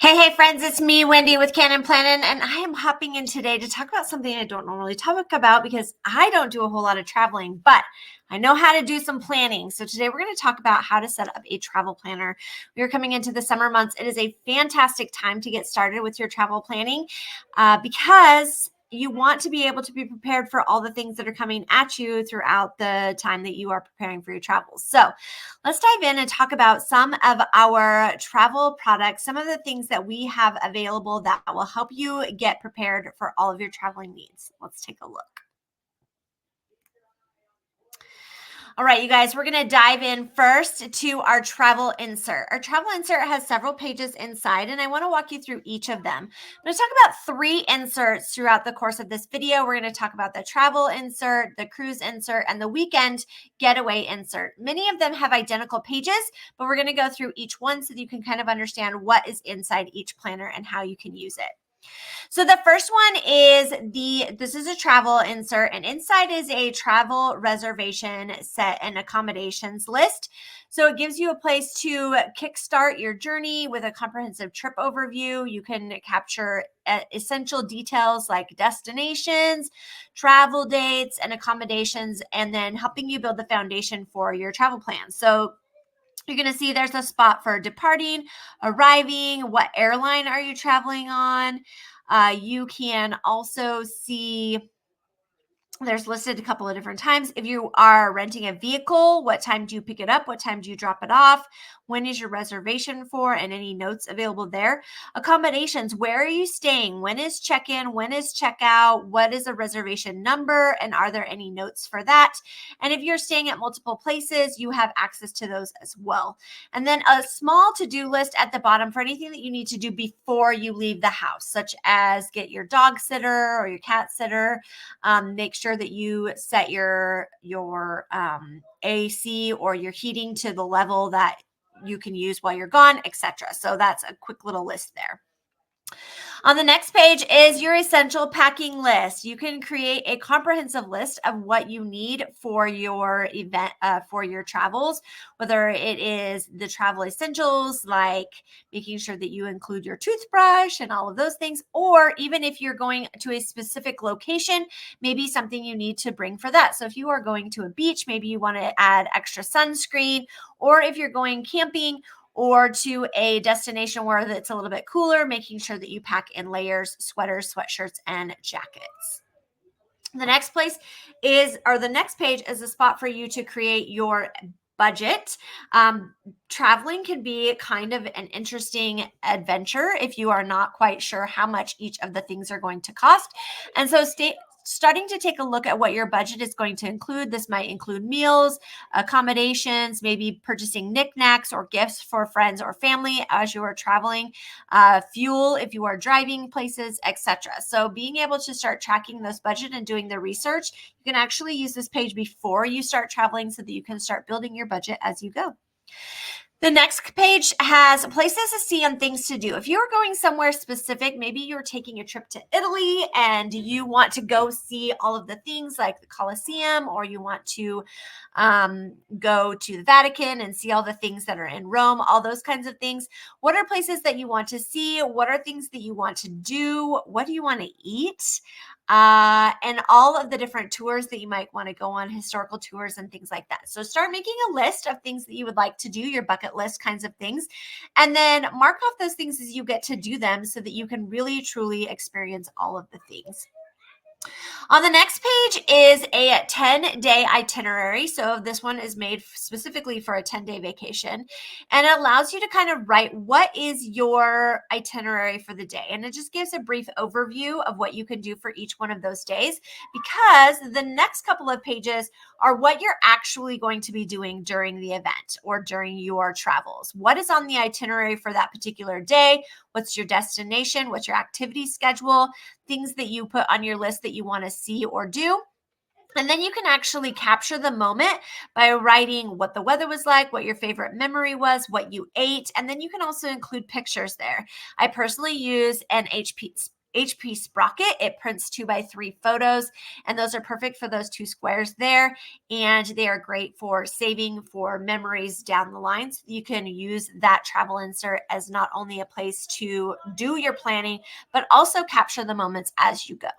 Hey friends, it's me, Wendy with Cannin, Plannin, and I am hopping in today to talk about something I don't normally talk about because I don't do a whole lot of traveling, but I know how to do some planning. So today we're going to talk about how to set up a travel planner. We are coming into the summer months. It is a fantastic time to get started with your travel planning because you want to be able to be prepared for all the things that are coming at you throughout the time that you are preparing for your travels. So let's dive in and talk about some of our travel products, some of the things that we have available that will help you get prepared for all of your traveling needs. Let's take a look. All right, you guys, we're going to dive in first to our travel insert. Our travel insert has several pages inside, and I want to walk you through each of them. I'm going to talk about 3 inserts throughout the course of this video. We're going to talk about the travel insert, the cruise insert, and the weekend getaway insert. Many of them have identical pages, but we're going to go through each one so that you can kind of understand what is inside each planner and how you can use it. So the first one is this is a travel insert, and inside is a travel reservation set and accommodations list. So it gives you a place to kickstart your journey with a comprehensive trip overview. You can capture essential details like destinations, travel dates, and accommodations, and then helping you build the foundation for your travel plan. So you're going to see there's a spot for departing, arriving, what airline are you traveling on. You can also see there's listed a couple of different times. If you are renting a vehicle, what time do you pick it up? What time do you drop it off? When is your reservation for? And any notes available there. Accommodations, where are you staying? When is check-in? When is check-out? What is the reservation number? And are there any notes for that? And if you're staying at multiple places, you have access to those as well. And then a small to-do list at the bottom for anything that you need to do before you leave the house, such as get your dog sitter or your cat sitter. Make sure that you set your AC or your heating to the level that you can use while you're gone, etc. So that's a quick little list there. On the next page is your essential packing list. You can create a comprehensive list of what you need for your event, for your travels, whether it is the travel essentials, like making sure that you include your toothbrush and all of those things, or even if you're going to a specific location, maybe something you need to bring for that. So if you are going to a beach, maybe you want to add extra sunscreen, or if you're going camping, or to a destination where it's a little bit cooler, making sure that you pack in layers, sweaters, sweatshirts, and jackets. The next page is a spot for you to create your budget. Traveling can be kind of an interesting adventure if you are not quite sure how much each of the things are going to cost. And so starting to take a look at what your budget is going to include. This might include meals, accommodations, maybe purchasing knickknacks or gifts for friends or family as you are traveling, fuel if you are driving places, etc. So being able to start tracking this budget and doing the research, you can actually use this page before you start traveling so that you can start building your budget as you go. The next page has places to see and things to do. If you're going somewhere specific, maybe you're taking a trip to Italy and you want to go see all of the things like the Colosseum, or you want to go to the Vatican and see all the things that are in Rome, all those kinds of things. What are places that you want to see? What are things that you want to do? What do you want to eat? And all of the different tours that you might want to go on, historical tours and things like that. So start making a list of things that you would like to do, your bucket list kinds of things, and then mark off those things as you get to do them so that you can really, truly experience all of the things. On the next page is a 10-day itinerary. So this one is made specifically for a 10-day vacation, and it allows you to kind of write what is your itinerary for the day. And it just gives a brief overview of what you can do for each one of those days, because the next couple of pages are what you're actually going to be doing during the event or during your travels. What is on the itinerary for that particular day? What's your destination? What's your activity schedule? Things that you put on your list that you want to see or do. And then you can actually capture the moment by writing what the weather was like, what your favorite memory was, what you ate, and then you can also include pictures there. I personally use an HP Sprocket. It prints 2x3 photos, and those are perfect for those 2 squares there. And they are great for saving for memories down the line. So you can use that travel insert as not only a place to do your planning, but also capture the moments as you go.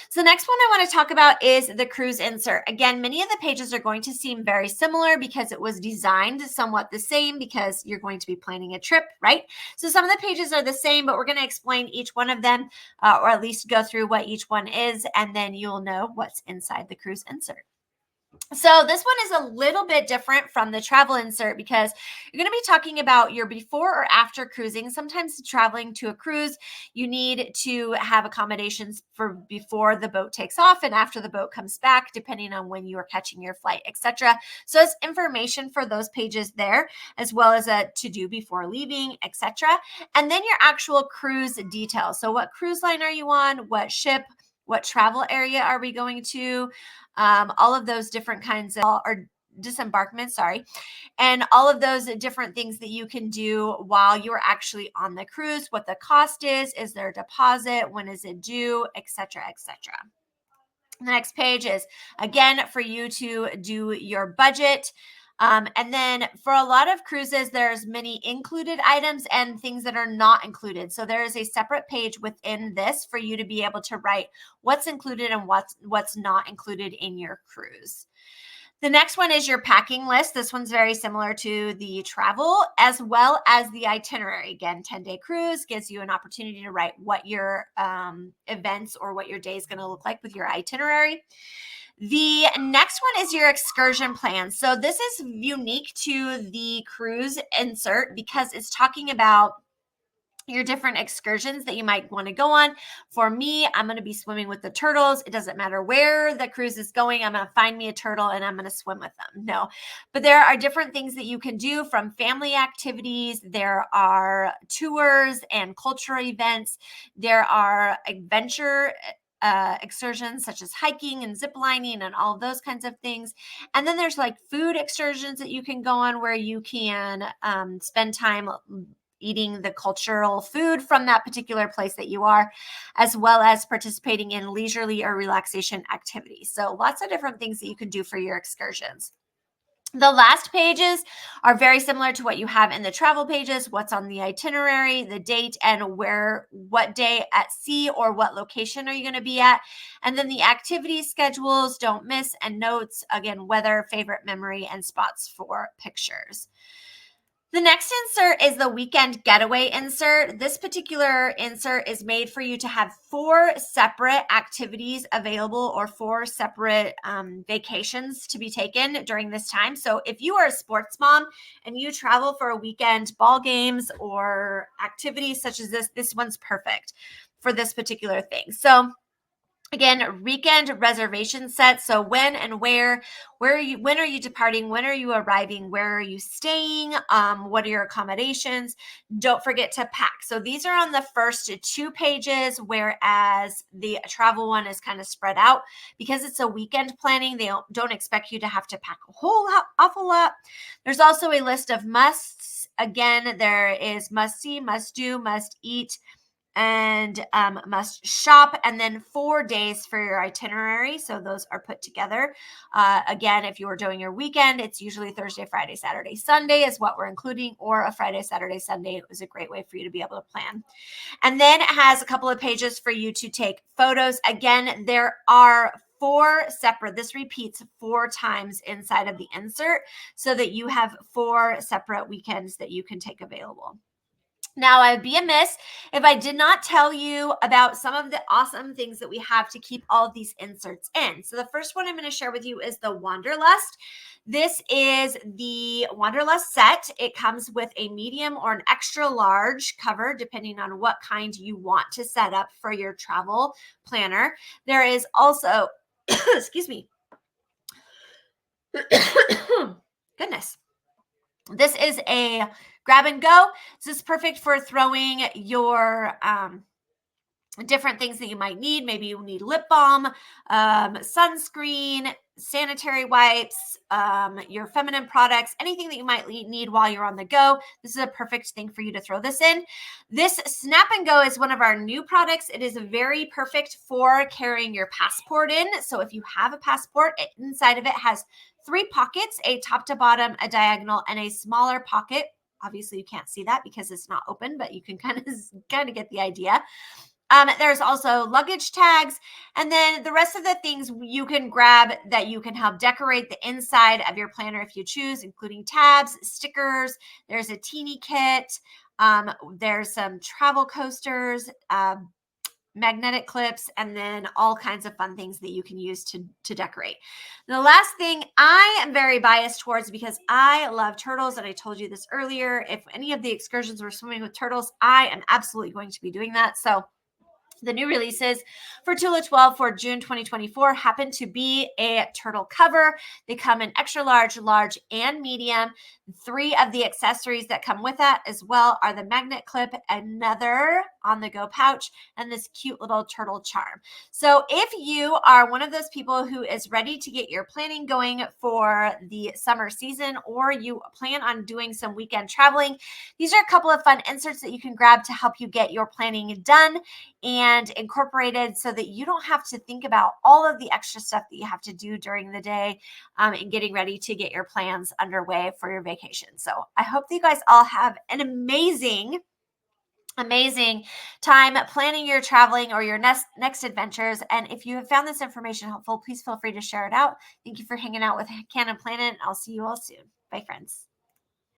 So the next one I want to talk about is the cruise insert. Again, many of the pages are going to seem very similar because it was designed somewhat the same because you're going to be planning a trip, right? So some of the pages are the same, but we're going to explain each one of them, or at least go through what each one is, and then you'll know what's inside the cruise insert. So this one is a little bit different from the travel insert because you're going to be talking about your before or after cruising. Sometimes traveling to a cruise, you need to have accommodations for before the boat takes off and after the boat comes back, depending on when you are catching your flight, etc. So it's information for those pages there, as well as a to-do before leaving, etc. And then your actual cruise details. So what cruise line are you on? What ship? What travel area are we going to? All of those different kinds of, or disembarkment, sorry, and all of those different things that you can do while you're actually on the cruise, what the cost is there a deposit, when is it due, etc., etc. The next page is, again, for you to do your budget. And then for a lot of cruises, there's many included items and things that are not included. So there is a separate page within this for you to be able to write what's included and what's not included in your cruise. The next one is your packing list. This one's very similar to the travel as well as the itinerary. Again, 10-day cruise gives you an opportunity to write what your events or what your day is going to look like with your itinerary. The next one is your excursion plan. So this is unique to the cruise insert because it's talking about your different excursions that you might want to go on. For me, I'm going to be swimming with the turtles. It doesn't matter where the cruise is going. I'm going to find me a turtle and I'm going to swim with them. No, but there are different things that you can do, from family activities. There are tours and cultural events. There are adventure excursions such as hiking and zip lining and all of those kinds of things. And then there's like food excursions that you can go on where you can spend time eating the cultural food from that particular place that you are, as well as participating in leisurely or relaxation activities. So lots of different things that you can do for your excursions. The last pages are very similar to what you have in the travel pages: what's on the itinerary, the date, and what day at sea or what location are you going to be at. And then the activity schedules, don't miss, and notes, again, weather, favorite memory, and spots for pictures. The next insert is the weekend getaway insert. This particular insert is made for you to have 4 separate activities available, or 4 separate vacations to be taken during this time. So if you are a sports mom and you travel for a weekend, ball games or activities such as this one's perfect for this particular thing. So again, weekend reservation set. So when and when are you departing? When are you arriving? Where are you staying? What are your accommodations? Don't forget to pack. So these are on the first 2 pages, whereas the travel one is kind of spread out because it's a weekend planning. They don't expect you to have to pack a awful lot. There's also a list of musts. Again, there is must see, must do, must eat, and must shop, and then 4 days for your itinerary. So those are put together. Again, if you are doing your weekend, it's usually Thursday, Friday, Saturday, Sunday is what we're including, or a Friday, Saturday, Sunday. It was a great way for you to be able to plan. And then it has a couple of pages for you to take photos. Again, there are 4 separate, this repeats 4 times inside of the insert so that you have 4 separate weekends that you can take available. Now, I'd be amiss if I did not tell you about some of the awesome things that we have to keep all of these inserts in. So the first one I'm going to share with you is the Wanderlust. This is the Wanderlust set. It comes with a medium or an extra large cover, depending on what kind you want to set up for your travel planner. There is also, excuse me, goodness. This is a grab and go. This is perfect for throwing your different things that you might need. Maybe you need lip balm, sunscreen, sanitary wipes, your feminine products, anything that you might need while you're on the go. This is a perfect thing for you to throw this in. This Snap and Go is one of our new products. It is very perfect for carrying your passport in. So if you have a passport, inside of it has 3 pockets, a top to bottom, a diagonal, and a smaller pocket. Obviously, you can't see that because it's not open, but you can kind of get the idea. There's also luggage tags, and then the rest of the things you can grab that you can help decorate the inside of your planner if you choose, including tabs, stickers. There's a teeny kit. There's some travel coasters, magnetic clips, and then all kinds of fun things that you can use to decorate. The last thing I am very biased towards, because I love turtles, and I told you this earlier, if any of the excursions were swimming with turtles, I am absolutely going to be doing that. So the new releases for Tula 12 for June 2024 happen to be a turtle cover. They come in extra large, large, and medium. 3 of the accessories that come with that as well are the magnet clip, another on-the-go pouch, and this cute little turtle charm. So if you are one of those people who is ready to get your planning going for the summer season, or you plan on doing some weekend traveling, these are a couple of fun inserts that you can grab to help you get your planning done and incorporated, so that you don't have to think about all of the extra stuff that you have to do during the day and getting ready to get your plans underway for your vacation. So I hope that you guys all have an amazing time planning your traveling or your next adventures. And if you have found this information helpful, please feel free to share it out. Thank you for hanging out with Cannin Plannin. I'll see you all soon. Bye, friends.